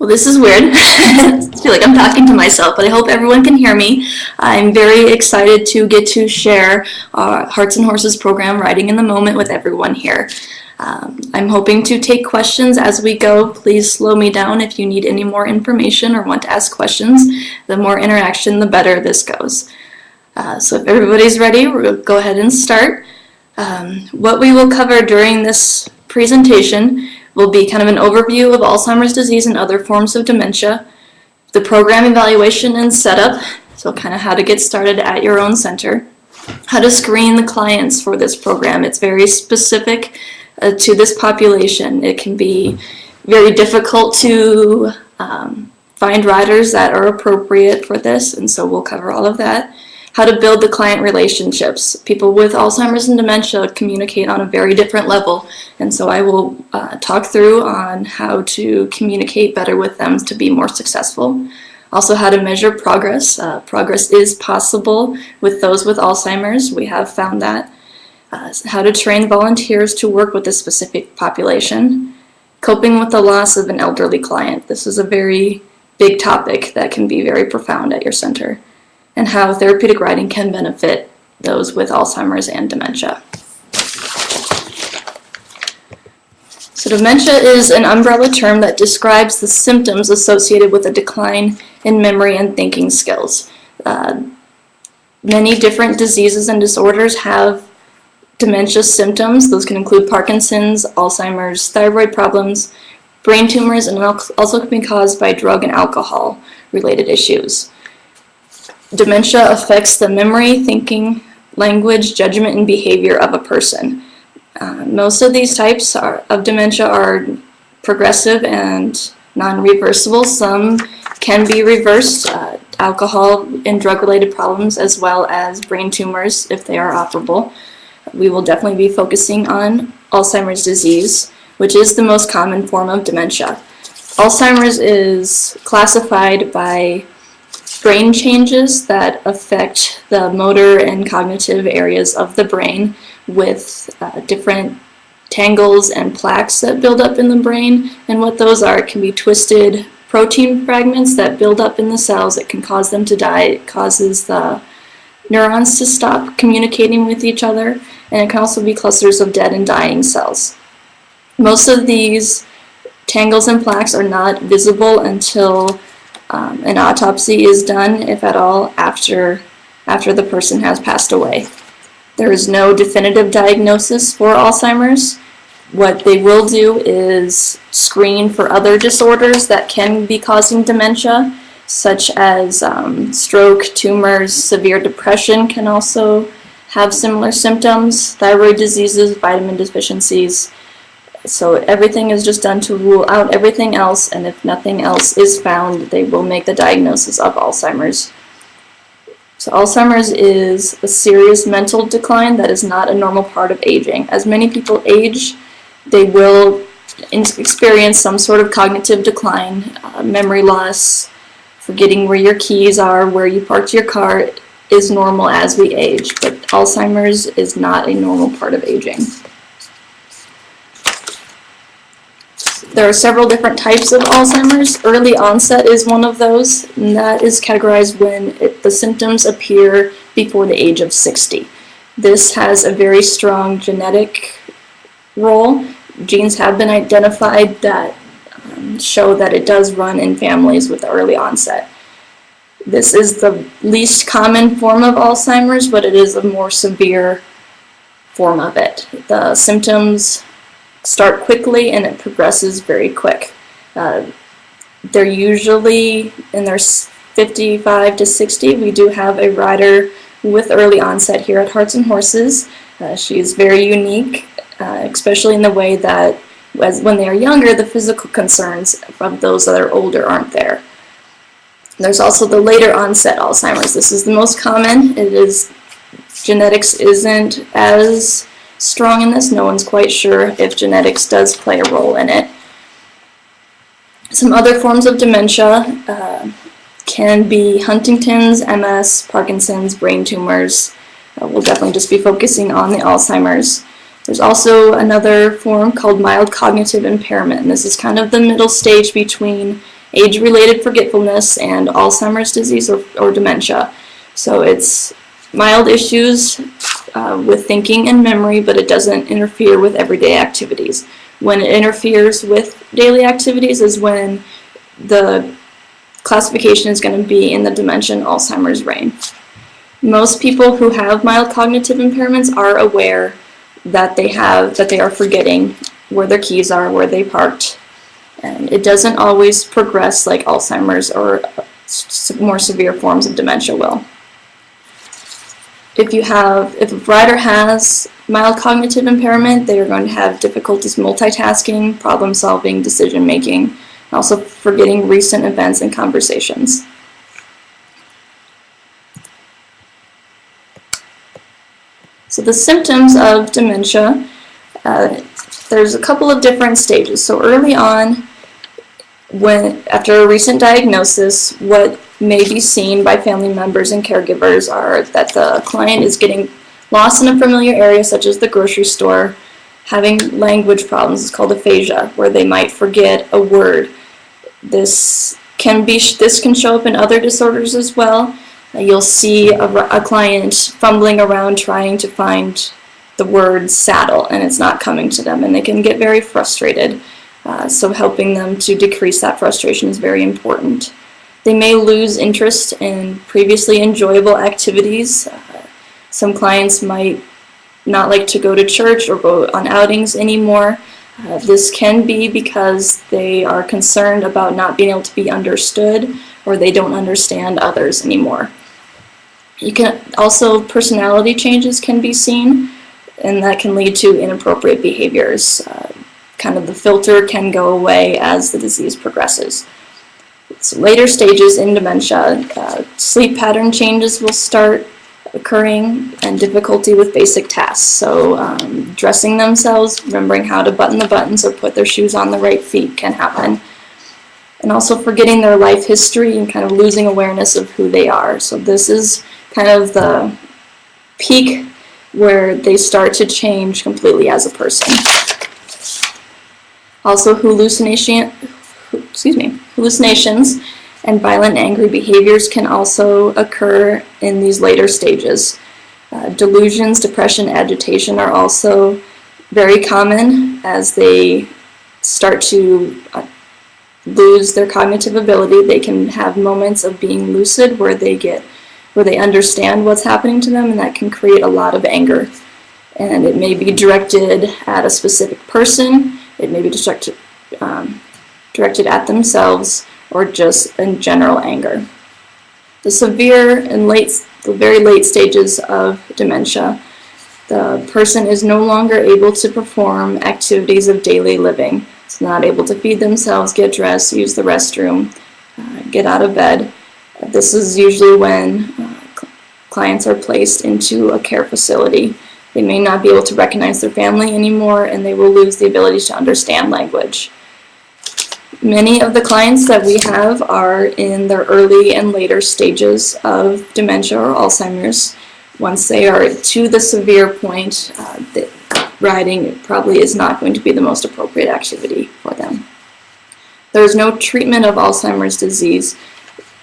Well, this is weird. I feel like I'm talking to myself, but I hope everyone can hear me. I'm very excited to get to share our Hearts and Horses program, Riding in the Moment, with everyone here. I'm hoping to take questions as we go. Please slow me down if you need any more information or want to ask questions. The more interaction, the better this goes. So if everybody's ready, we'll go ahead and start. What we will cover during this presentation will be kind of an overview of Alzheimer's disease and other forms of dementia, the program evaluation and setup, so kind of how to get started at your own center, how to screen the clients for this program. It's very specific to this population. It can be very difficult to find riders that are appropriate for this, and so we'll cover all of that. How to build the client relationships. People with Alzheimer's and dementia communicate on a very different level, and so I will talk through on how to communicate better with them to be more successful. Also, how to measure progress. Progress is possible with those with Alzheimer's. We have found that. How to train volunteers to work with a specific population. Coping with the loss of an elderly client. This is a very big topic that can be very profound at your center. And how therapeutic riding can benefit those with Alzheimer's and dementia. So dementia is an umbrella term that describes the symptoms associated with a decline in memory and thinking skills. Many different diseases and disorders have dementia symptoms. Those can include Parkinson's, Alzheimer's, thyroid problems, brain tumors, and also can be caused by drug and alcohol related issues. Dementia affects the memory, thinking, language, judgment, and behavior of a person. Most of these types of dementia are progressive and non-reversible. Some can be reversed, alcohol and drug-related problems, as well as brain tumors if they are operable. We will definitely be focusing on Alzheimer's disease, which is the most common form of dementia. Alzheimer's is classified by brain changes that affect the motor and cognitive areas of the brain with different tangles and plaques that build up in the brain. And what those are, it can be twisted protein fragments that build up in the cells. It can cause them to die. It causes the neurons to stop communicating with each other. And it can also be clusters of dead and dying cells. Most of these tangles and plaques are not visible until an autopsy is done, if at all, after the person has passed away. There is no definitive diagnosis for Alzheimer's. What they will do is screen for other disorders that can be causing dementia, such as stroke, tumors, severe depression can also have similar symptoms, thyroid diseases, vitamin deficiencies. So everything is just done to rule out everything else, and if nothing else is found, they will make the diagnosis of Alzheimer's. So Alzheimer's is a serious mental decline that is not a normal part of aging. As many people age, they will experience some sort of cognitive decline, memory loss, forgetting where your keys are, where you parked your car is normal as we age, but Alzheimer's is not a normal part of aging. There are several different types of Alzheimer's. Early onset is one of those, and that is categorized when the symptoms appear before the age of 60. This has a very strong genetic role. Genes have been identified that show that it does run in families with early onset. This is the least common form of Alzheimer's, but it is a more severe form of it. The symptoms start quickly and it progresses very quick. They're usually in their 55 to 60. We do have a rider with early onset here at Hearts and Horses. She is very unique, especially in the way that when they are younger, the physical concerns of those that are older aren't there. There's also the later onset Alzheimer's. This is the most common. Genetics isn't as strong in this. No one's quite sure if genetics does play a role in it. Some other forms of dementia can be Huntington's, MS, Parkinson's, brain tumors. We'll definitely just be focusing on the Alzheimer's. There's also another form called mild cognitive impairment, and this is kind of the middle stage between age-related forgetfulness, and Alzheimer's disease or dementia. So it's mild issues with thinking and memory, but it doesn't interfere with everyday activities. When it interferes with daily activities is when the classification is going to be in the dementia and Alzheimer's range. Most people who have mild cognitive impairments are aware that they are forgetting where their keys are, where they parked, and it doesn't always progress like Alzheimer's or more severe forms of dementia will. If a rider has mild cognitive impairment, they are going to have difficulties multitasking, problem solving, decision making, and also forgetting recent events and conversations. So the symptoms of dementia, there's a couple of different stages. So early on, after a recent diagnosis, what may be seen by family members and caregivers are that the client is getting lost in a familiar area, such as the grocery store, having language problems. It's called aphasia, where they might forget a word. This can show up in other disorders as well. You'll see a client fumbling around trying to find the word saddle, and it's not coming to them, and they can get very frustrated. So helping them to decrease that frustration is very important. They may lose interest in previously enjoyable activities. Some clients might not like to go to church or go on outings anymore. This can be because they are concerned about not being able to be understood, or they don't understand others anymore. Personality changes can be seen, and that can lead to inappropriate behaviors. Kind of the filter can go away as the disease progresses. So later stages in dementia, sleep pattern changes will start occurring, and difficulty with basic tasks. So dressing themselves, remembering how to button the buttons or put their shoes on the right feet can happen. And also forgetting their life history and kind of losing awareness of who they are. So this is kind of the peak where they start to change completely as a person. Also hallucinations and violent angry behaviors can also occur in these later stages. Delusions, depression, agitation are also very common as they start to lose their cognitive ability. They can have moments of being lucid where they understand what's happening to them, and that can create a lot of anger. And it may be directed at a specific person, it may be directed at themselves, or just in general anger. The very late stages of dementia, the person is no longer able to perform activities of daily living. It's not able to feed themselves, get dressed, use the restroom, get out of bed. This is usually when clients are placed into a care facility. They may not be able to recognize their family anymore, and they will lose the ability to understand language. Many of the clients that we have are in their early and later stages of dementia or Alzheimer's. Once they are to the severe point, riding probably is not going to be the most appropriate activity for them. There is no treatment of Alzheimer's disease.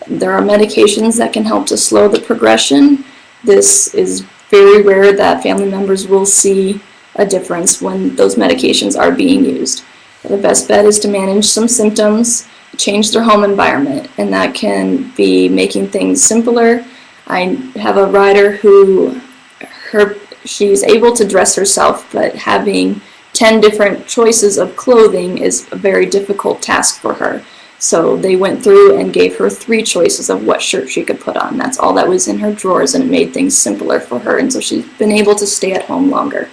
There are medications that can help to slow the progression. This is very rare that family members will see a difference when those medications are being used. The best bet is to manage some symptoms, change their home environment, and that can be making things simpler. I have a rider who she's able to dress herself, but having 10 different choices of clothing is a very difficult task for her. So they went through and gave her 3 choices of what shirt she could put on. That's all that was in her drawers, and it made things simpler for her, and so she's been able to stay at home longer.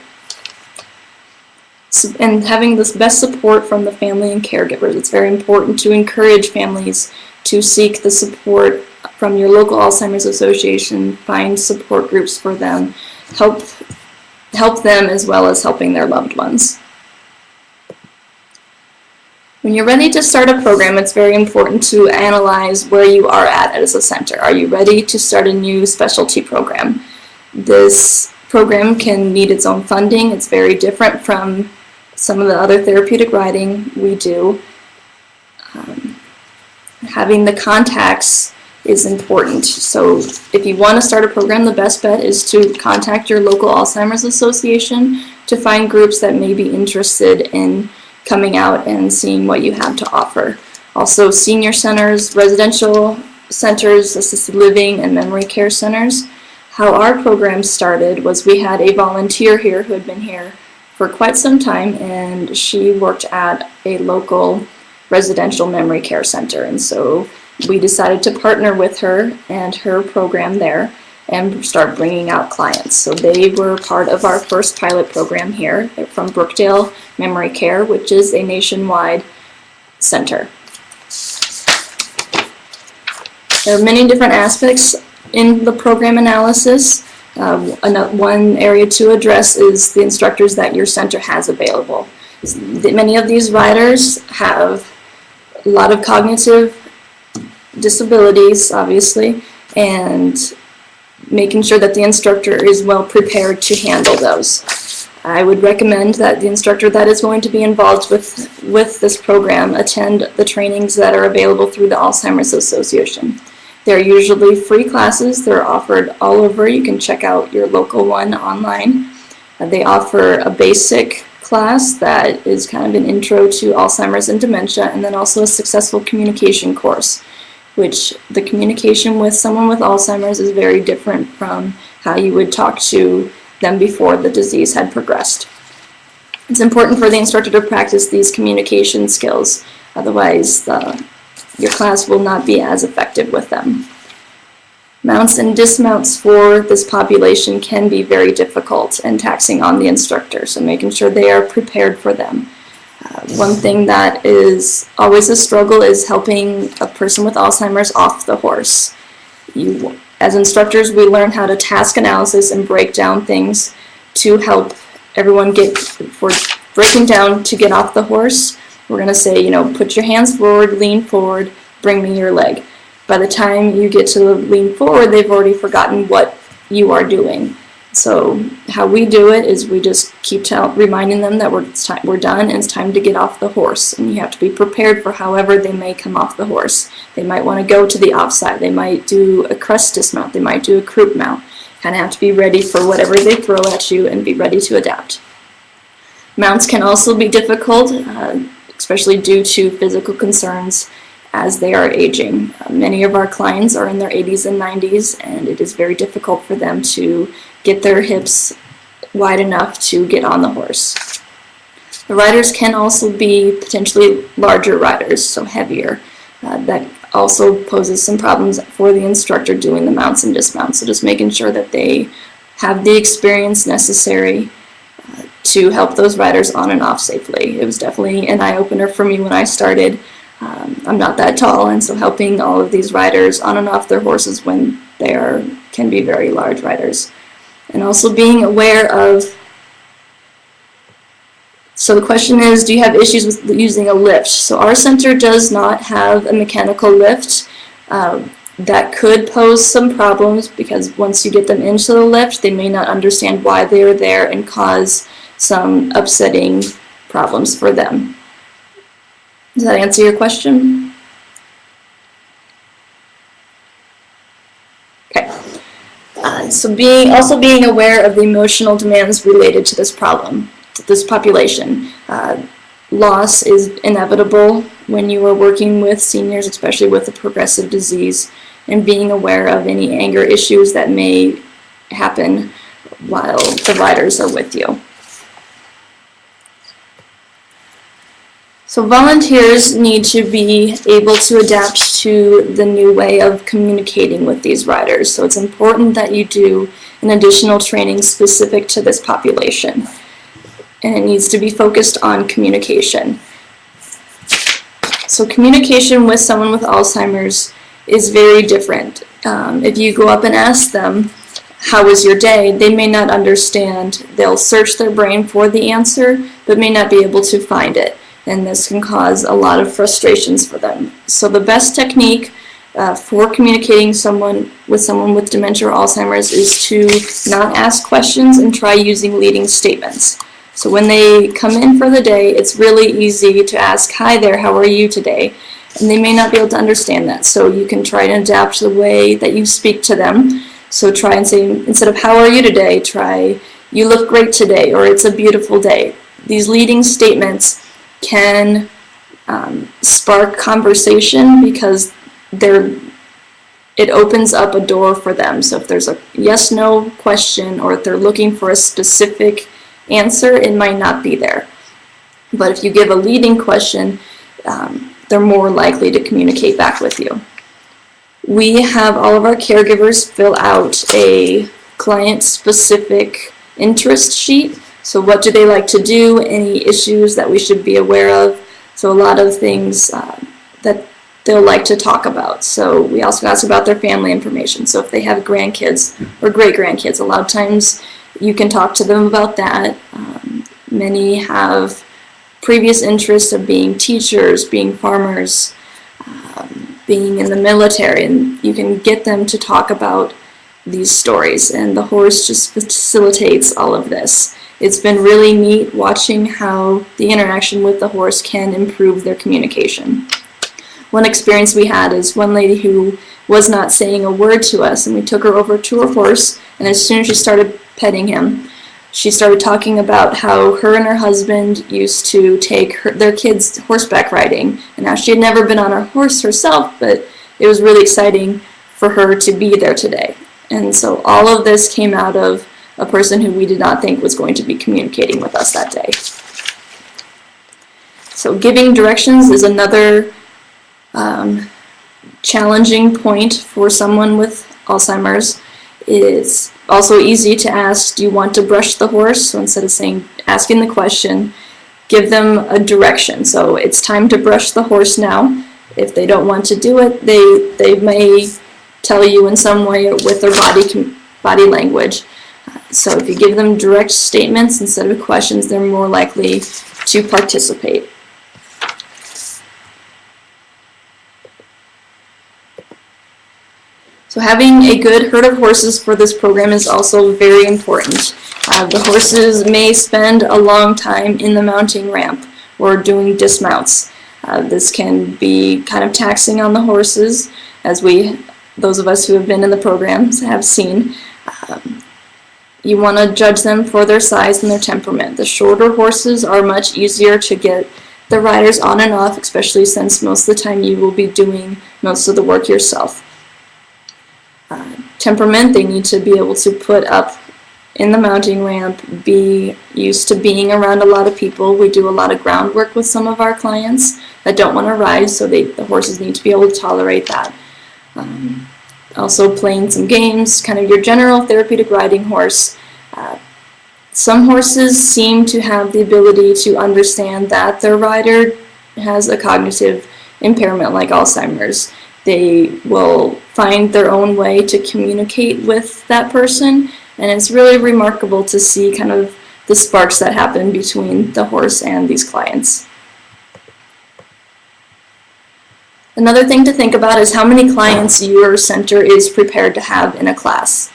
And having this best support from the family and caregivers, it's very important to encourage families to seek the support from your local Alzheimer's Association, find support groups for them, help them as well as helping their loved ones. When you're ready to start a program, it's very important to analyze where you are at as a center. Are you ready to start a new specialty program? This program can need its own funding. It's very different from some of the other therapeutic riding we do. having the contacts is important. So if you want to start a program, the best bet is to contact your local Alzheimer's Association to find groups that may be interested in coming out and seeing what you have to offer. Also, senior centers, residential centers, assisted living, and memory care centers. How our program started was we had a volunteer here who had been here for quite some time, and she worked at a local residential memory care center, and so we decided to partner with her and her program there and start bringing out clients. So they were part of our first pilot program here. They're from Brookdale Memory Care, which is a nationwide center. There are many different aspects in the program analysis. One area to address is the instructors that your center has available. Many of these riders have a lot of cognitive disabilities, obviously, and making sure that the instructor is well prepared to handle those. I would recommend that the instructor that is going to be involved with this program attend the trainings that are available through the Alzheimer's Association. They're usually free classes. They're offered all over. You can check out your local one online. They offer a basic class that is kind of an intro to Alzheimer's and dementia, and then also a successful communication course, which the communication with someone with Alzheimer's is very different from how you would talk to them before the disease had progressed. It's important for the instructor to practice these communication skills, otherwise your class will not be as effective with them. Mounts and dismounts for this population can be very difficult and taxing on the instructor, so making sure they are prepared for them. One thing that is always a struggle is helping a person with Alzheimer's off the horse. As instructors, we learn how to task analysis and break down things to help everyone for breaking down to get off the horse. We're going to say, put your hands forward, lean forward, bring me your leg. By the time you get to lean forward, they've already forgotten what you are doing. So how we do it is we just keep reminding them that we're done and it's time to get off the horse. And you have to be prepared for however they may come off the horse. They might want to go to the offside. They might do a crest dismount. They might do a croup mount. Kind of have to be ready for whatever they throw at you and be ready to adapt. Mounts can also be difficult, especially due to physical concerns as they are aging. Many of our clients are in their 80s and 90s, and it is very difficult for them to get their hips wide enough to get on the horse. The riders can also be potentially larger riders, so heavier. That also poses some problems for the instructor doing the mounts and dismounts, so just making sure that they have the experience necessary to help those riders on and off safely. It was definitely an eye-opener for me when I started. I'm not that tall, and so helping all of these riders on and off their horses when they can be very large riders. And also being aware of, so the question is, do you have issues with using a lift? So our center does not have a mechanical lift. That could pose some problems because once you get them into the lift, they may not understand why they are there and cause some upsetting problems for them. Does that answer your question? Okay. So being aware of the emotional demands related to this problem, this population. Loss is inevitable when you are working with seniors, especially with a progressive disease, and being aware of any anger issues that may happen while the riders are with you. So volunteers need to be able to adapt to the new way of communicating with these riders. So it's important that you do an additional training specific to this population. And it needs to be focused on communication. So communication with someone with Alzheimer's is very different. If you go up and ask them, how was your day? They may not understand. They'll search their brain for the answer, but may not be able to find it. And this can cause a lot of frustrations for them. So the best technique for communicating with someone with dementia or Alzheimer's is to not ask questions and try using leading statements. So when they come in for the day, it's really easy to ask, hi there, how are you today? and they may not be able to understand that. So you can try and adapt the way that you speak to them. So try and say, instead of "How are you today?" try "You look great today," or "It's a beautiful day." These leading statements can spark conversation because it opens up a door for them. So if there's a yes/no question, or if they're looking for a specific answer, it might not be there. But if you give a leading question, they're more likely to communicate back with you. We have all of our caregivers fill out a client-specific interest sheet. So what do they like to do? Any issues that we should be aware of? So a lot of things that they'll like to talk about. So we also ask about their family information. So if they have grandkids or great-grandkids, a lot of times you can talk to them about that. Many have previous interests of being teachers, being farmers, being in the military, and you can get them to talk about these stories, and the horse just facilitates all of this. It's been really neat watching how the interaction with the horse can improve their communication. One experience we had is one lady who was not saying a word to us, and we took her over to her horse, and as soon as she started petting him, she started talking about how her and her husband used to take their kids horseback riding. And now she had never been on a horse herself, but it was really exciting for her to be there today. And so all of this came out of a person who we did not think was going to be communicating with us that day. So giving directions is another challenging point for someone with Alzheimer's. It's also easy to ask, do you want to brush the horse? So instead of asking the question, give them a direction. So it's time to brush the horse now. If they don't want to do it, they may tell you in some way with their body language. So if you give them direct statements instead of questions, they're more likely to participate. So having a good herd of horses for this program is also very important. The horses may spend a long time in the mounting ramp or doing dismounts. This can be kind of taxing on the horses, as those of us who have been in the programs have seen. You want to judge them for their size and their temperament. The shorter horses are much easier to get the riders on and off, especially since most of the time you will be doing most of the work yourself. Temperament, they need to be able to put up in the mounting ramp, be used to being around a lot of people. We do a lot of groundwork with some of our clients that don't want to ride, so the horses need to be able to tolerate that. Also playing some games, kind of your general therapeutic riding horse. Some horses seem to have the ability to understand that their rider has a cognitive impairment like Alzheimer's. They will find their own way to communicate with that person, and it's really remarkable to see kind of the sparks that happen between the horse and these clients. Another thing to think about is how many clients your center is prepared to have in a class.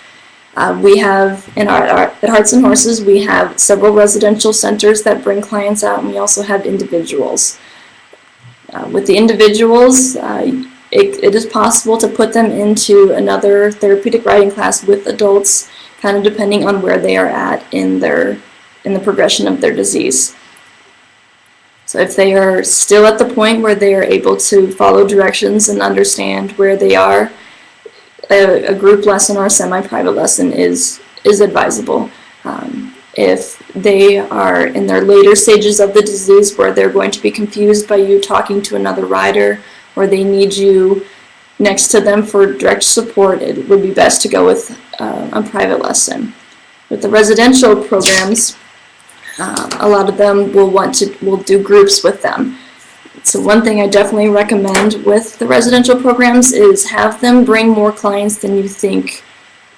We have, at Hearts and Horses, we have several residential centers that bring clients out, and we also have individuals. With the individuals, it is possible to put them into another therapeutic riding class with adults, kind of depending on where they are at in the progression of their disease. So if they are still at the point where they are able to follow directions and understand where they are, a group lesson or a semi-private lesson is advisable. If they are in their later stages of the disease where they're going to be confused by you talking to another rider, or they need you next to them for direct support, it would be best to go with a private lesson. With the residential programs, a lot of them will do groups with them. So one thing I definitely recommend with the residential programs is have them bring more clients than you think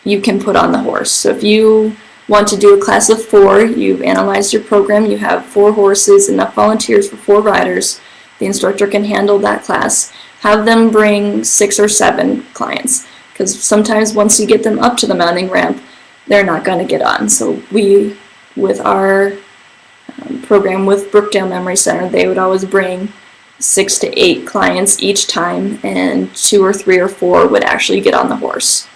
you can put on the horse. So if you want to do a class of 4, you've analyzed your program, you have 4 horses, enough volunteers for 4 riders, the instructor can handle that class. Have them bring 6 or 7 clients, because sometimes once you get them up to the mounting ramp, they're not going to get on. So we, with our program with Brookdale Memory Center, they would always bring 6 to 8 clients each time, and 2 or 3 or 4 would actually get on the horse.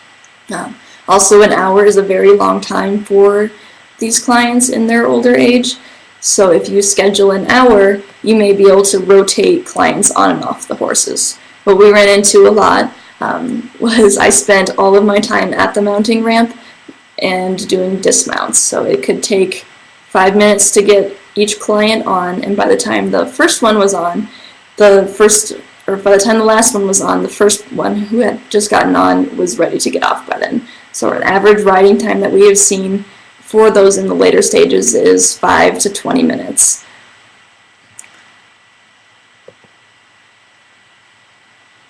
Also, an hour is a very long time for these clients in their older age, so if you schedule an hour, you may be able to rotate clients on and off the horses. What we ran into a lot was I spent all of my time at the mounting ramp and doing dismounts, so it could take 5 minutes to get each client on, and by the time the first one was on, by the time the last one was on, the first one who had just gotten on was ready to get off by then. So an average riding time that we have seen for those in the later stages is 5 to 20 minutes.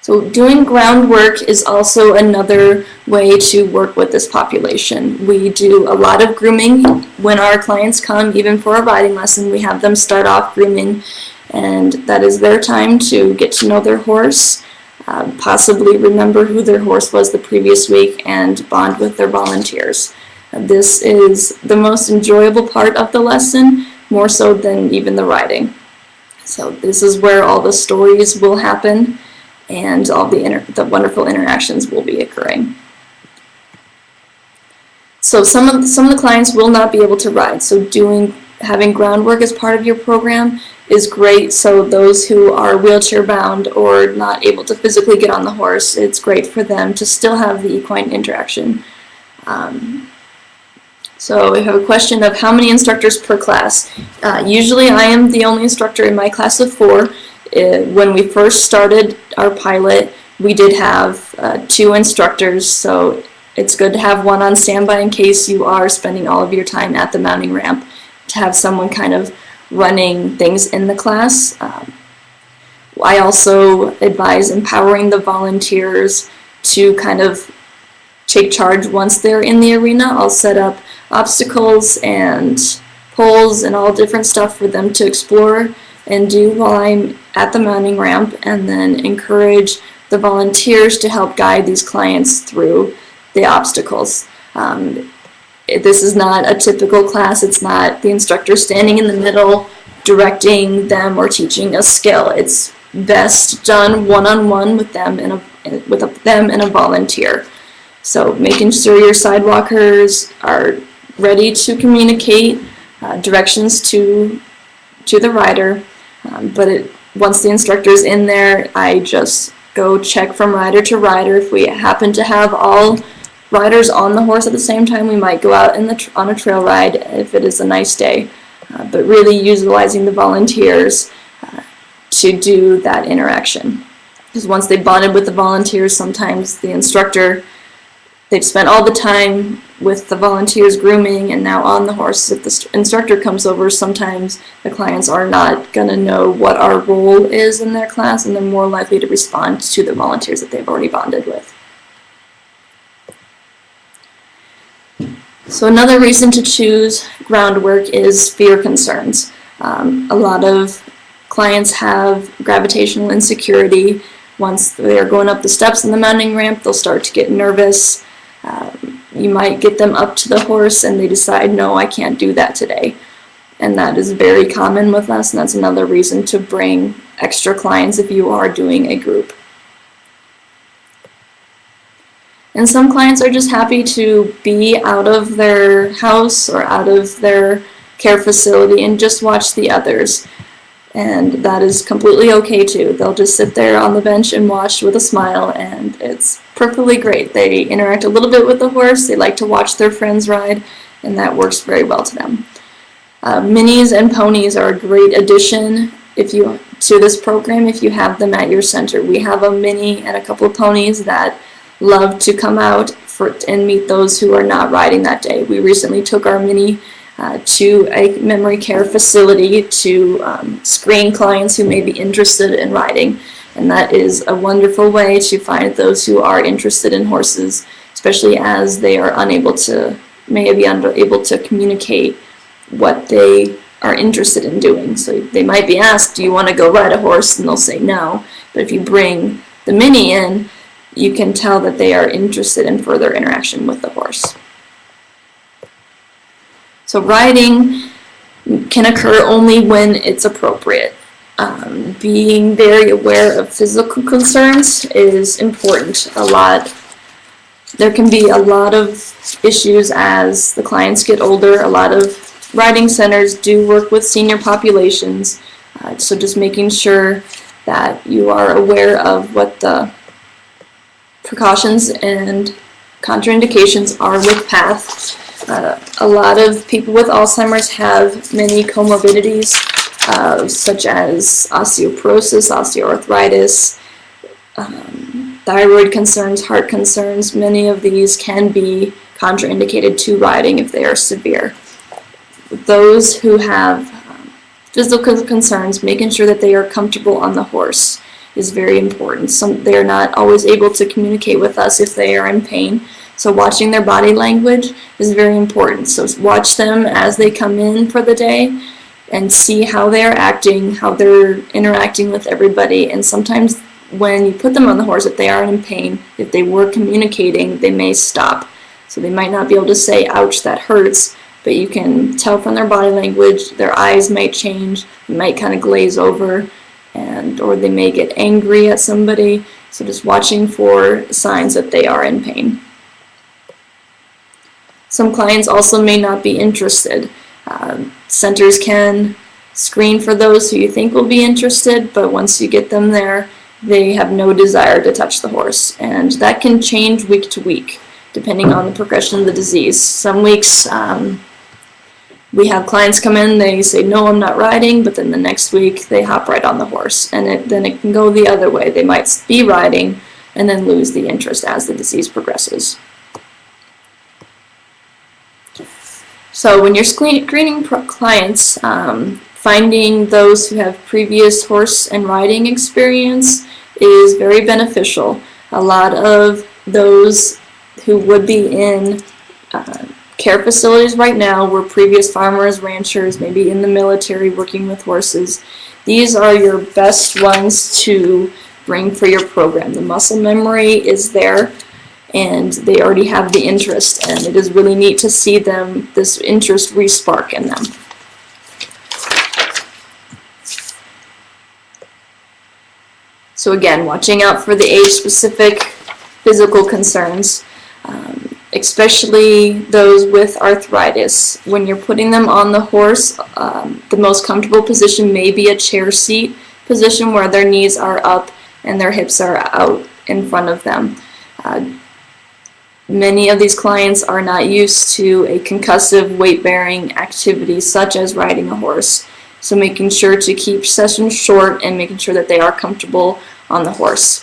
So doing groundwork is also another way to work with this population. We do a lot of grooming when our clients come, even for a riding lesson. We have them start off grooming, and that is their time to get to know their horse, possibly remember who their horse was the previous week, and bond with their volunteers. This is the most enjoyable part of the lesson, more so than even the riding. So this is where all the stories will happen and all the wonderful interactions will be occurring. So some of the clients will not be able to ride, so having groundwork as part of your program is great. So those who are wheelchair bound or not able to physically get on the horse, it's great for them to still have the equine interaction. So we have a question of how many instructors per class. Usually I am the only instructor in my class of 4. When we first started our pilot, we did have 2 instructors, so it's good to have one on standby in case you are spending all of your time at the mounting ramp, to have someone kind of running things in the class. I also advise empowering the volunteers to kind of take charge once they're in the arena. I'll set up obstacles and poles and all different stuff for them to explore and do while I'm at the mounting ramp, and then encourage the volunteers to help guide these clients through the obstacles. This is not a typical class. It's not the instructor standing in the middle directing them or teaching a skill. It's best done one-on-one with them and a volunteer. So making sure your sidewalkers are ready to communicate directions to the rider, but once the instructor is in there, I just go check from rider to rider. If we happen to have all riders on the horse at the same time, we might go out on a trail ride if it is a nice day, but really utilizing the volunteers to do that interaction. Because once they've bonded with the volunteers, sometimes the instructor, they've spent all the time with the volunteers grooming and now on the horse. If the instructor comes over, sometimes the clients are not going to know what our role is in their class, and they're more likely to respond to the volunteers that they've already bonded with. So another reason to choose groundwork is fear concerns. A lot of clients have gravitational insecurity. Once they're going up the steps in the mounting ramp, they'll start to get nervous. You might get them up to the horse and they decide, no, I can't do that today. And that is very common with us, and that's another reason to bring extra clients if you are doing a group. And some clients are just happy to be out of their house or out of their care facility and just watch the others. And that is completely okay too. They'll just sit there on the bench and watch with a smile, and it's perfectly great. They interact a little bit with the horse, they like to watch their friends ride, and that works very well to them. Minis and ponies are a great addition to this program if you have them at your center. We have a mini and a couple of ponies that love to come out and meet those who are not riding that day. We recently took our mini to a memory care facility to screen clients who may be interested in riding, and that is a wonderful way to find those who are interested in horses, especially as they are may be unable to communicate what they are interested in doing. So they might be asked, do you want to go ride a horse? And they'll say no. But if you bring the mini in, you can tell that they are interested in further interaction with the horse. So riding can occur only when it's appropriate. Being very aware of physical concerns is important. There can be a lot of issues as the clients get older. A lot of riding centers do work with senior populations, so just making sure that you are aware of what the precautions and contraindications are with PATH. A lot of people with Alzheimer's have many comorbidities, such as osteoporosis, osteoarthritis, thyroid concerns, heart concerns. Many of these can be contraindicated to riding if they are severe. Those who have physical concerns, making sure that they are comfortable on the horse is very important. They are not always able to communicate with us if they are in pain, so watching their body language is very important. So watch them as they come in for the day and see how they are acting, how they're interacting with everybody. And sometimes when you put them on the horse, if they are in pain, if they were communicating, they may stop. So they might not be able to say, ouch, that hurts, but you can tell from their body language. Their eyes might change, they might kind of glaze over, or they may get angry at somebody. So just watching for signs that they are in pain. Some clients also may not be interested. Centers can screen for those who you think will be interested, but once you get them there, they have no desire to touch the horse. And that can change week to week, depending on the progression of the disease. Some weeks, we have clients come in, they say, no, I'm not riding, but then the next week they hop right on the horse. And then it can go the other way. They might be riding and then lose the interest as the disease progresses. So when you're screening clients, finding those who have previous horse and riding experience is very beneficial. A lot of those who would be in care facilities right now were previous farmers, ranchers, maybe in the military working with horses. These are your best ones to bring for your program. The muscle memory is there, and they already have the interest, and it is really neat to see this interest re-spark in them. So again, watching out for the age-specific physical concerns, especially those with arthritis. When you're putting them on the horse, the most comfortable position may be a chair seat position where their knees are up and their hips are out in front of them. Many of these clients are not used to a concussive weight-bearing activity such as riding a horse. So making sure to keep sessions short and making sure that they are comfortable on the horse.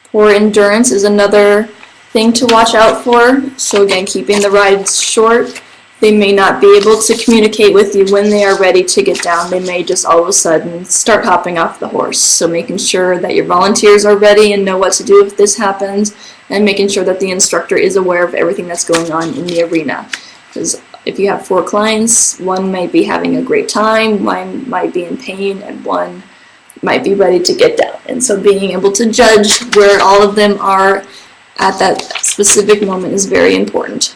Poor endurance is another thing to watch out for. So again, keeping the rides short. They may not be able to communicate with you when they are ready to get down. They may just all of a sudden start hopping off the horse. So making sure that your volunteers are ready and know what to do if this happens, and making sure that the instructor is aware of everything that's going on in the arena. Because if you have 4 clients, one might be having a great time, one might be in pain, and one might be ready to get down. And so being able to judge where all of them are at that specific moment is very important.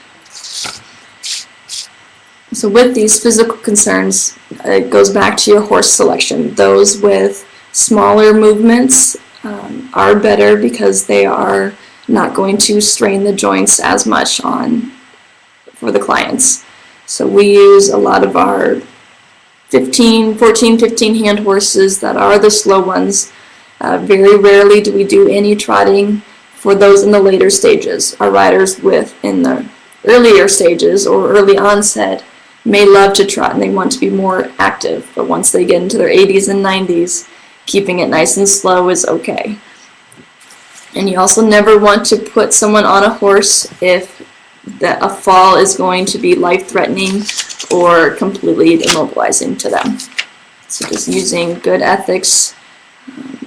So with these physical concerns, it goes back to your horse selection. Those with smaller movements are better because they are not going to strain the joints as much for the clients. So we use a lot of our 14, 15 hand horses that are the slow ones. Very rarely do we do any trotting for those in the later stages. Our riders in the earlier stages or early onset may love to trot and they want to be more active, but once they get into their 80s and 90s, keeping it nice and slow is okay. And you also never want to put someone on a horse if a fall is going to be life-threatening or completely immobilizing to them. So just using good ethics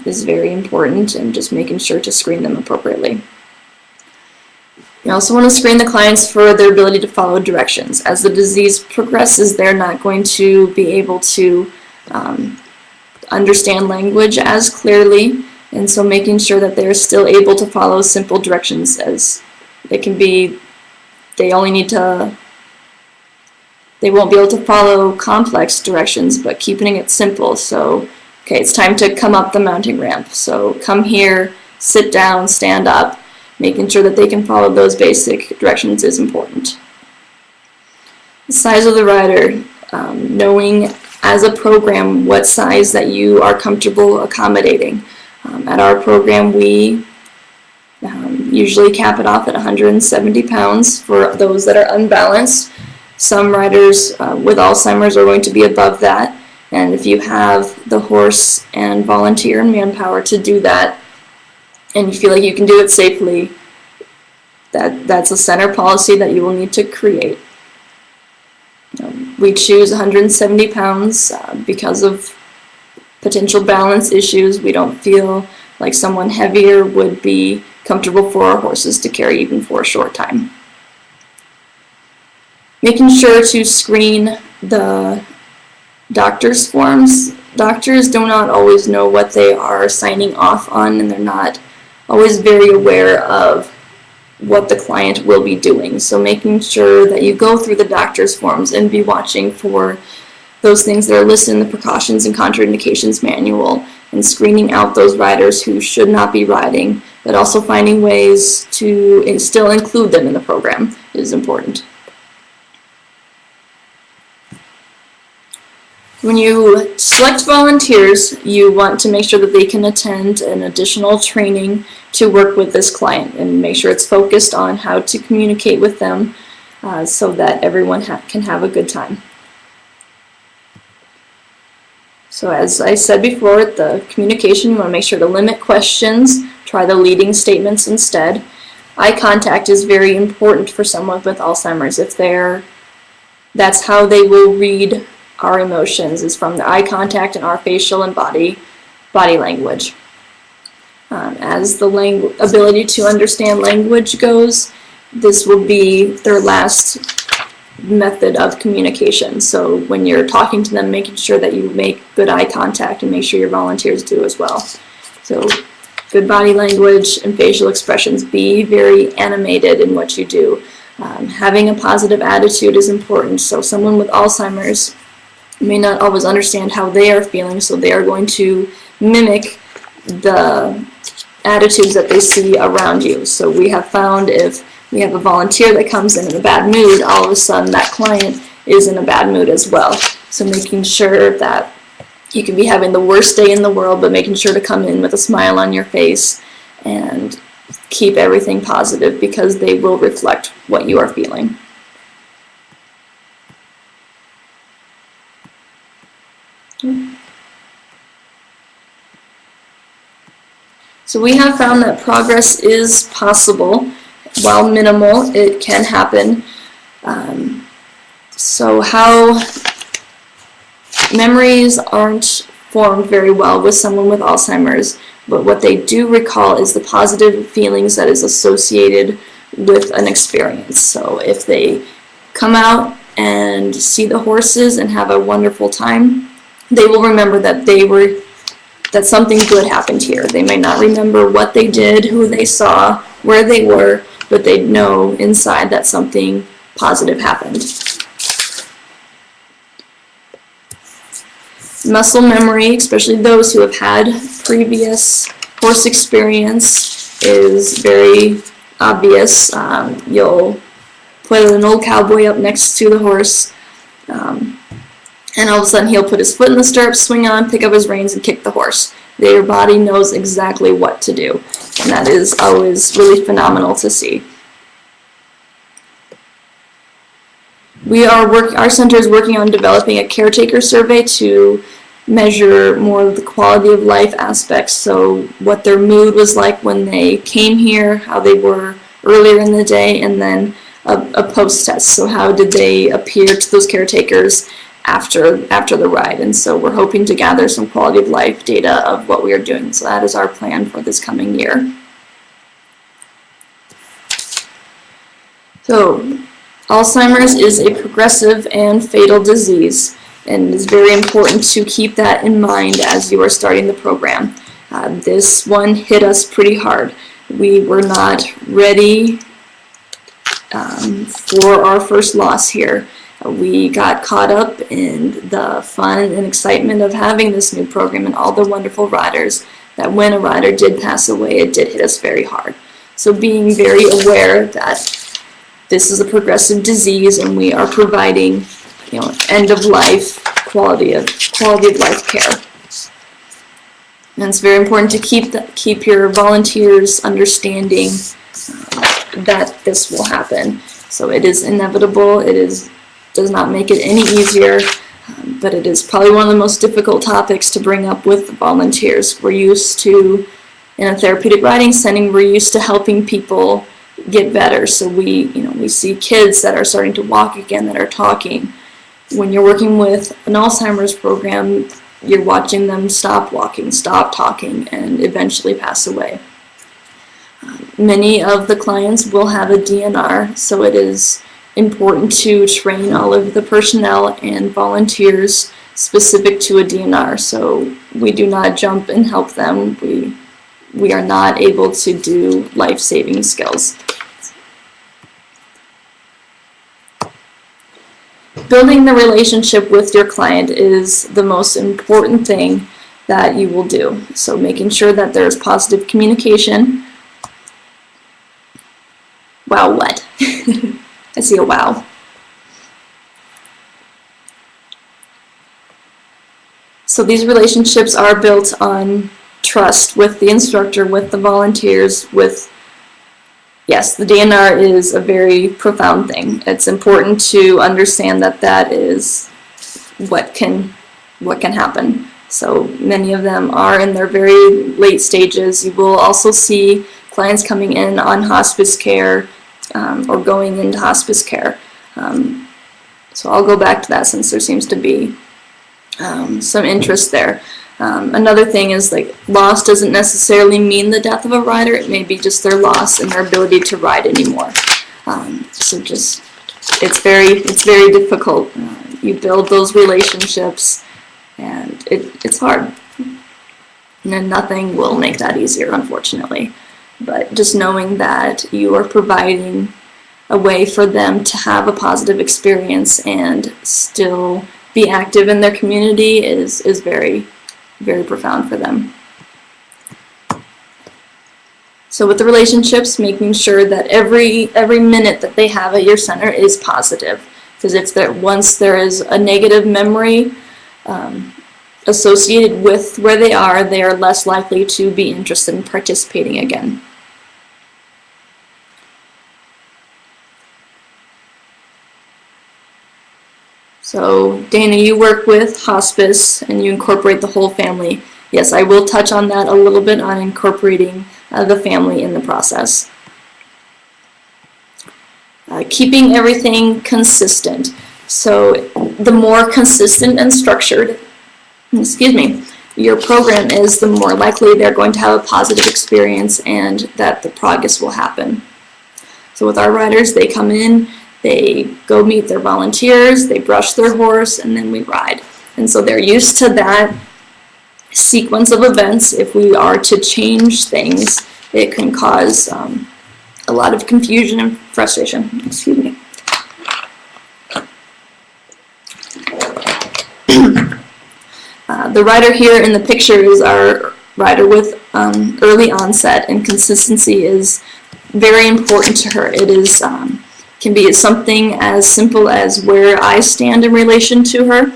is very important, and just making sure to screen them appropriately. You also want to screen the clients for their ability to follow directions. As the disease progresses, they're not going to be able to understand language as clearly, and so making sure that they're still able to follow simple directions, as it can be they only need to They won't be able to follow complex directions, but keeping it simple. So, okay, it's time to come up the mounting ramp. So come here, sit down, stand up. Making sure that they can follow those basic directions is important. The size of the rider, knowing as a program what size that you are comfortable accommodating. At our program, we usually cap it off at 170 pounds for those that are unbalanced. Some riders with Alzheimer's are going to be above that, and if you have the horse and volunteer and manpower to do that, and you feel like you can do it safely, that's a center policy that you will need to create. We choose 170 pounds because of potential balance issues. We don't feel like someone heavier would be comfortable for our horses to carry even for a short time. Making sure to screen the doctor's forms. Doctors do not always know what they are signing off on, and they're not always very aware of what the client will be doing. So making sure that you go through the doctor's forms and be watching for those things that are listed in the precautions and contraindications manual, and screening out those riders who should not be riding, but also finding ways to still include them in the program is important. When you select volunteers, you want to make sure that they can attend an additional training to work with this client and make sure it's focused on how to communicate with them so that everyone can have a good time. So as I said before, the communication, you want to make sure to limit questions, try the leading statements instead. Eye contact is very important for someone with Alzheimer's. That's how they will read our emotions, is from the eye contact and our facial and body language. As the ability to understand language goes, this will be their last method of communication. So when you're talking to them, making sure that you make good eye contact, and make sure your volunteers do as well. So good body language and facial expressions. Be very animated in what you do. Having a positive attitude is important. So someone with Alzheimer's may not always understand how they are feeling, so they are going to mimic the attitudes that they see around you. So we have found if we have a volunteer that comes in a bad mood, all of a sudden that client is in a bad mood as well. So making sure that you can be having the worst day in the world, but making sure to come in with a smile on your face and keep everything positive, because they will reflect what you are feeling. So we have found that progress is possible. While minimal, it can happen. So how memories aren't formed very well with someone with Alzheimer's, but what they do recall is the positive feelings that is associated with an experience. So if they come out and see the horses and have a wonderful time, they will remember that that something good happened here. They may not remember what they did, who they saw, where they were, but they know inside that something positive happened. Muscle memory, especially those who have had previous horse experience, is very obvious. You'll put an old cowboy up next to the horse, and all of a sudden he'll put his foot in the stirrups, swing on, pick up his reins, and kick the horse. Their body knows exactly what to do, and that is always really phenomenal to see. Our center is working on developing a caretaker survey to measure more of the quality of life aspects, so what their mood was like when they came here, how they were earlier in the day, and then a post-test. So how did they appear to those caretakers after the ride? And so we're hoping to gather some quality of life data of what we are doing. So that is our plan for this coming year. So Alzheimer's is a progressive and fatal disease, and it's very important to keep that in mind as you are starting the program. This one hit us pretty hard. We were not ready for our first loss here, We got caught up in the fun and excitement of having this new program and all the wonderful riders, that when a rider did pass away, it did hit us very hard. So being very aware that this is a progressive disease and we are providing, end of life, quality of life care. And it's very important to keep your volunteers understanding that this will happen. So it is inevitable. It does not make it any easier, but it is probably one of the most difficult topics to bring up with volunteers. We're used to, in a therapeutic riding setting, we're used to helping people get better. So we see kids that are starting to walk again, that are talking. When you're working with an Alzheimer's program, you're watching them stop walking, stop talking, and eventually pass away. Many of the clients will have a DNR, so it is important to train all of the personnel and volunteers specific to a DNR. So we do not jump and help them. We are not able to do life-saving skills. Building the relationship with your client is the most important thing that you will do. So making sure that there's positive communication. Wow, what? I see a wow. So these relationships are built on trust with the instructor, with the volunteers, yes, the DNR is a very profound thing. It's important to understand that that is what can happen. So many of them are in their very late stages. You will also see clients coming in on hospice care or going into hospice care. So I'll go back to that since there seems to be some interest there. Another thing is, like, loss doesn't necessarily mean the death of a rider. It may be just their loss and their ability to ride anymore. So it's very difficult. You build those relationships, and it's hard. And then nothing will make that easier, unfortunately. But just knowing that you are providing a way for them to have a positive experience and still be active in their community is very, very profound for them. So with the relationships, making sure that every minute that they have at your center is positive. Because once there is a negative memory associated with where they are less likely to be interested in participating again. So Dana, you work with hospice and you incorporate the whole family. Yes, I will touch on that a little bit, on incorporating the family in the process. Keeping everything consistent. So the more consistent and structured, your program is, the more likely they're going to have a positive experience and that the progress will happen. So with our riders, they come in, they go meet their volunteers, they brush their horse, and then we ride. And so they're used to that sequence of events. If we are to change things, it can cause a lot of confusion and frustration. Excuse me. The rider here in the picture is our rider with early onset, and consistency is very important to her. It is can be something as simple as where I stand in relation to her.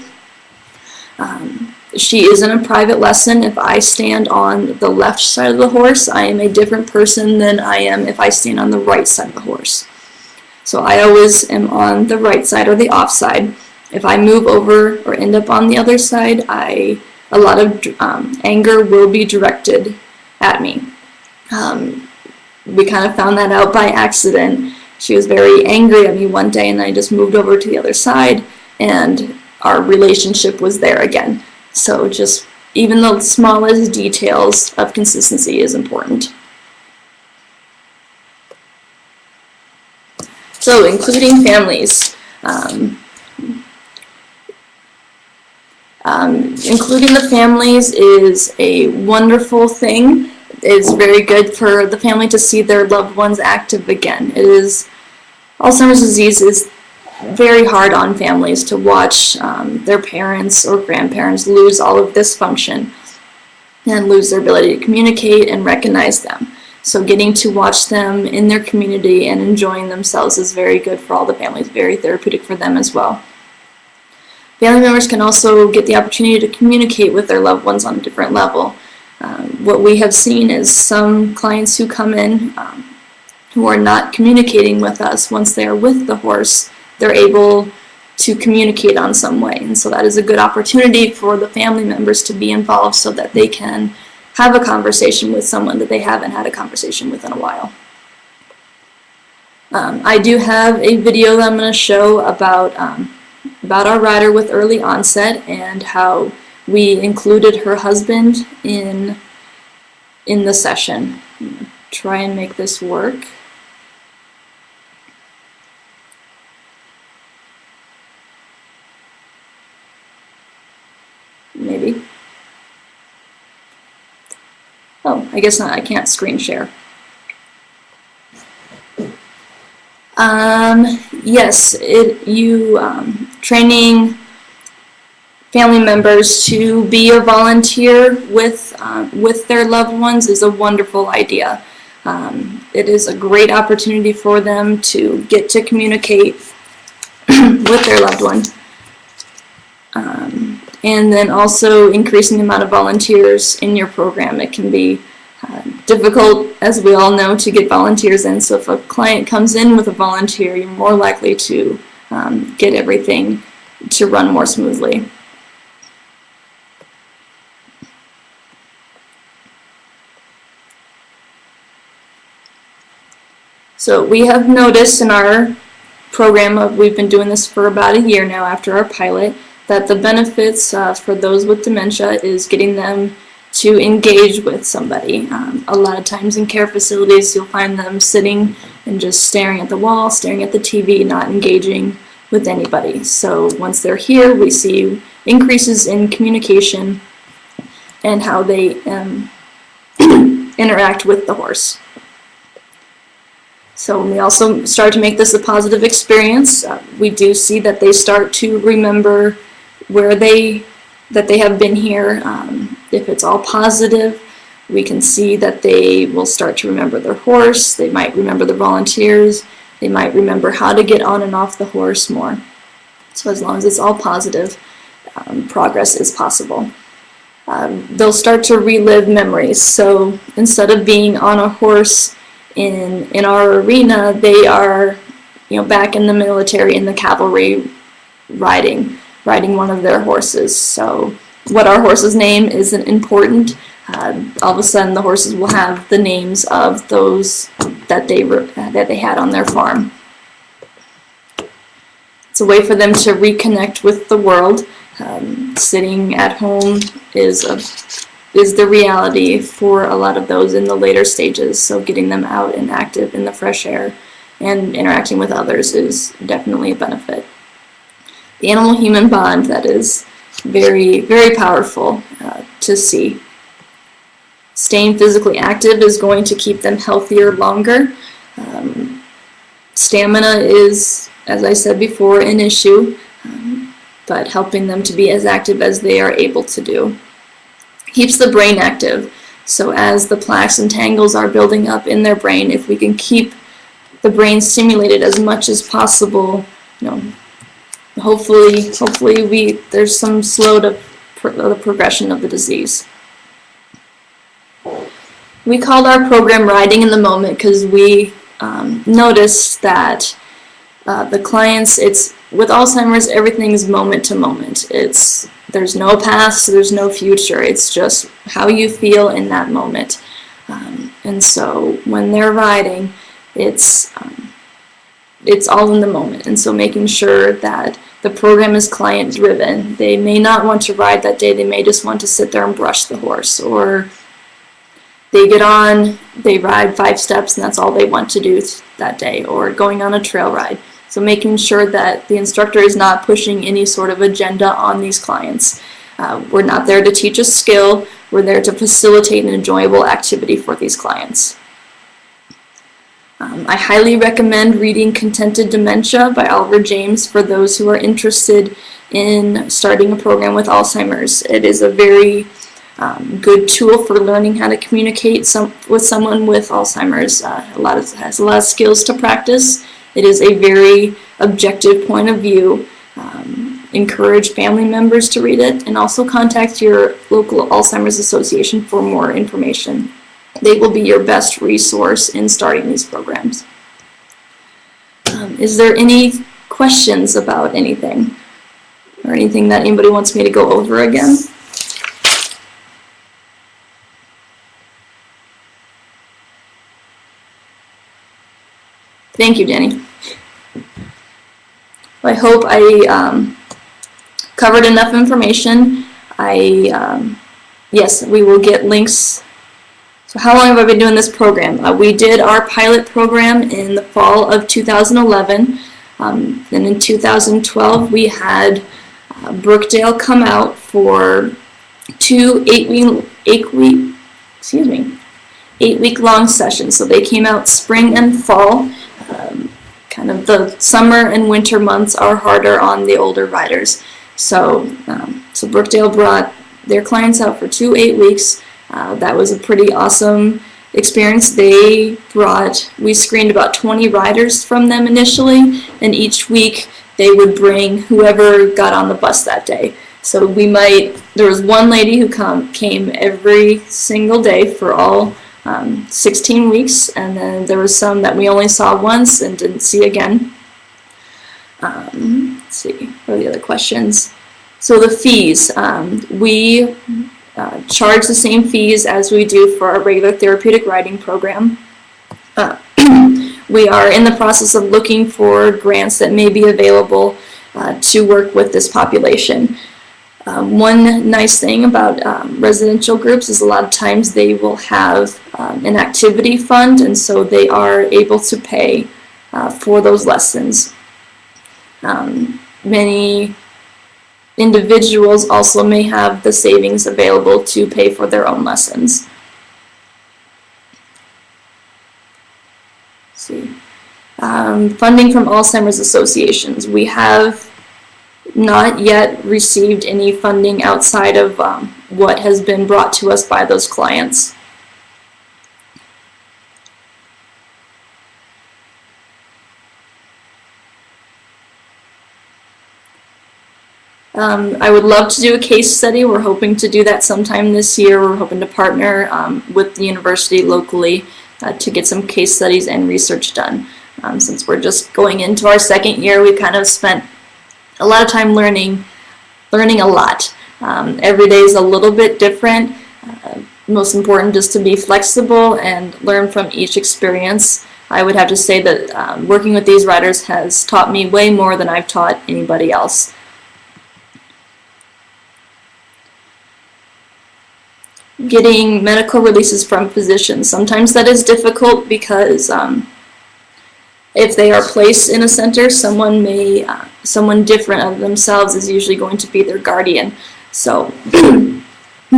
She is in a private lesson. If I stand on the left side of the horse, I am a different person than I am if I stand on the right side of the horse. So I always am on the right side or the off side. If I move over or end up on the other side, a lot of anger will be directed at me. We kind of found that out by accident. She was very angry at me one day, and I just moved over to the other side, and our relationship was there again. So just even the smallest details of consistency is important. So including families. Including the families is a wonderful thing. It's very good for the family to see their loved ones active again. Alzheimer's disease is very hard on families to watch their parents or grandparents lose all of this function and lose their ability to communicate and recognize them. So getting to watch them in their community and enjoying themselves is very good for all the families, very therapeutic for them as well. Family members can also get the opportunity to communicate with their loved ones on a different level. What we have seen is some clients who come in who are not communicating with us, once they are with the horse, they're able to communicate on some way. And so that is a good opportunity for the family members to be involved so that they can have a conversation with someone that they haven't had a conversation with in a while. I do have a video that I'm going to show about our rider with early onset and how we included her husband in the session. I'm going to try and make this work. Maybe. Oh, I guess not. I can't screen share. Yes, training family members to be a volunteer with their loved ones is a wonderful idea. It is a great opportunity for them to get to communicate with their loved one. And then also increasing the amount of volunteers in your program. It can be difficult, as we all know, to get volunteers in. So if a client comes in with a volunteer, you're more likely to get everything to run more smoothly. So we have noticed in our program, we've been doing this for about a year now after our pilot, that the benefits for those with dementia is getting them to engage with somebody. A lot of times in care facilities, you'll find them sitting and just staring at the wall, staring at the TV, not engaging with anybody. So once they're here, we see increases in communication and how they interact with the horse. So we also start to make this a positive experience. We do see that they start to remember that they have been here. If it's all positive, we can see that they will start to remember their horse. They might remember the volunteers. They might remember how to get on and off the horse more. So as long as it's all positive, progress is possible. They'll start to relive memories. So instead of being on a horse in our arena, they are, back in the military, in the cavalry, riding one of their horses. So what our horse's name isn't important. All of a sudden, the horses will have the names of those that they had on their farm. It's a way for them to reconnect with the world. Sitting at home is the reality for a lot of those in the later stages. So getting them out and active in the fresh air and interacting with others is definitely a benefit. The animal-human bond, that is very, very powerful to see. Staying physically active is going to keep them healthier longer. Stamina is, as I said before, an issue, but helping them to be as active as they are able to do. Keeps the brain active. So as the plaques and tangles are building up in their brain, if we can keep the brain stimulated as much as possible, hopefully there's some slow to the progression of the disease. We called our program Riding in the Moment because we noticed that the clients, with Alzheimer's, everything is moment to moment. There's no past, there's no future. It's just how you feel in that moment. And so when they're riding, it's all in the moment. And so making sure that the program is client driven. They may not want to ride that day. They may just want to sit there and brush the horse, or they get on, they ride 5 steps, and that's all they want to do that day, or going on a trail ride. So making sure that the instructor is not pushing any sort of agenda on these clients. We're not there to teach a skill. We're there to facilitate an enjoyable activity for these clients. I highly recommend reading Contented Dementia by Oliver James for those who are interested in starting a program with Alzheimer's. It is a very good tool for learning how to communicate with someone with Alzheimer's. Has a lot of skills to practice. It is a very objective point of view. Encourage family members to read it, and also contact your local Alzheimer's Association for more information. They will be your best resource in starting these programs. Is there any questions about anything, or anything that anybody wants me to go over again? Thank you, Danny. I hope I covered enough information. Yes, we will get links. So how long have I been doing this program? We did our pilot program in the fall of 2011. Then in 2012 we had Brookdale come out for 2 8-week-long sessions. So they came out spring and fall. Kind of the summer and winter months are harder on the older riders. So Brookdale brought their clients out for 2 8 weeks. That was a pretty awesome experience. We screened about 20 riders from them initially, and each week they would bring whoever got on the bus that day. So there was one lady who came every single day for all 16 weeks, and then there was some that we only saw once and didn't see again. Let's see, what are the other questions? So the fees, we charge the same fees as we do for our regular therapeutic riding program. We are in the process of looking for grants that may be available to work with this population. One nice thing about residential groups is a lot of times they will have an activity fund, and so they are able to pay for those lessons. Many individuals also may have the savings available to pay for their own lessons. Let's see. Funding from Alzheimer's associations. We have not yet received any funding outside of what has been brought to us by those clients. I would love to do a case study. We're hoping to do that sometime this year. We're hoping to partner with the university locally to get some case studies and research done. Since we're just going into our second year, we've kind of spent a lot of time learning a lot. Every day is a little bit different. Most important is to be flexible and learn from each experience. I would have to say that working with these riders has taught me way more than I've taught anybody else. Getting medical releases from physicians. Sometimes that is difficult because if they are placed in a center, someone different of themselves is usually going to be their guardian. So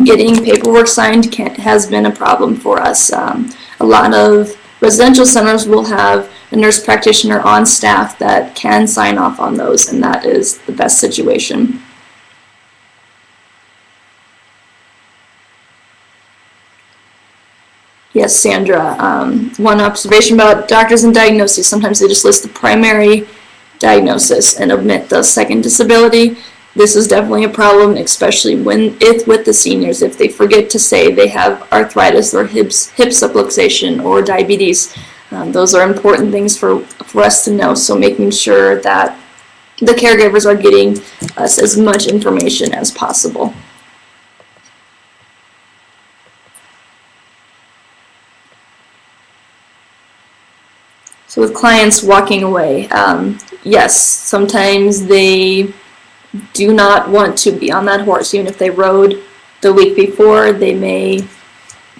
getting paperwork signed has been a problem for us. A lot of residential centers will have a nurse practitioner on staff that can sign off on those, and that is the best situation. Yes, Sandra. One observation about doctors and diagnoses. Sometimes they just list the primary diagnosis and omit the second disability. This is definitely a problem, especially with the seniors. If they forget to say they have arthritis or hip subluxation or diabetes, those are important things for us to know. So making sure that the caregivers are getting us as much information as possible. So with clients walking away, yes, sometimes they do not want to be on that horse. Even if they rode the week before, they may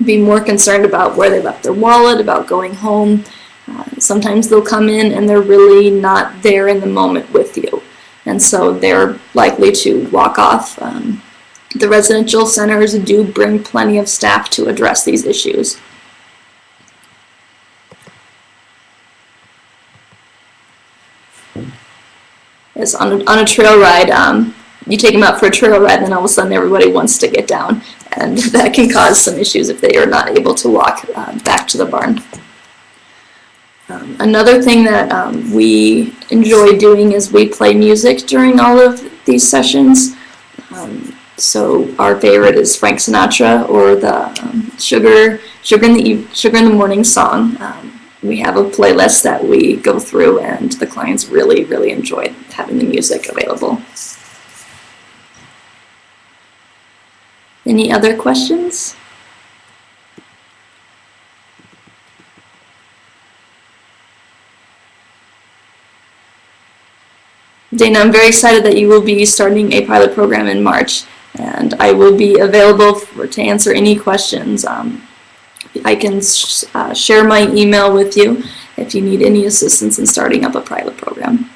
be more concerned about where they left their wallet, about going home. Sometimes they'll come in and they're really not there in the moment with you, and so they're likely to walk off. The residential centers do bring plenty of staff to address these issues. Because on a trail ride, you take them out for a trail ride, and then all of a sudden everybody wants to get down, and that can cause some issues if they are not able to walk back to the barn. Another thing that we enjoy doing is we play music during all of these sessions. So our favorite is Frank Sinatra, or the Sugar in the Morning song. We have a playlist that we go through, and the clients really, really enjoy having the music available. Any other questions? Dana, I'm very excited that you will be starting a pilot program in March, and I will be available to answer any questions. I can share my email with you if you need any assistance in starting up a pilot program.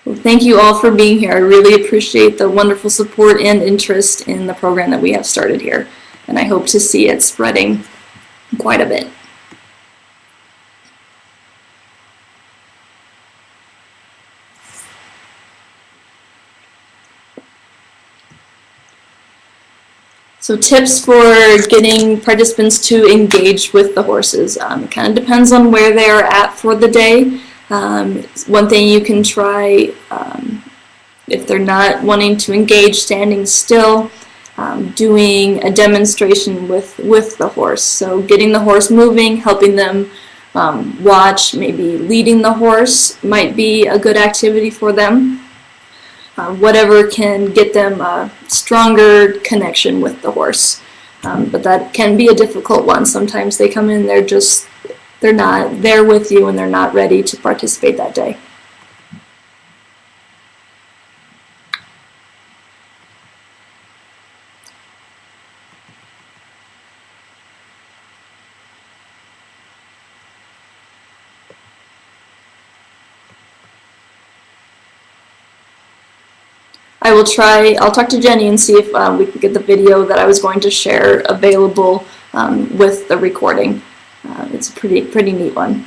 Well, thank you all for being here. I really appreciate the wonderful support and interest in the program that we have started here, and I hope to see it spreading quite a bit. So tips for getting participants to engage with the horses. It kind of depends on where they are at for the day. One thing you can try, if they're not wanting to engage standing still, doing a demonstration with the horse. So getting the horse moving, helping them watch, maybe leading the horse might be a good activity for them. Whatever can get them a stronger connection with the horse. But that can be a difficult one. Sometimes they come in, they're not there with you, and they're not ready to participate that day. I'll talk to Jenny and see if we can get the video that I was going to share available with the recording. It's a pretty neat one.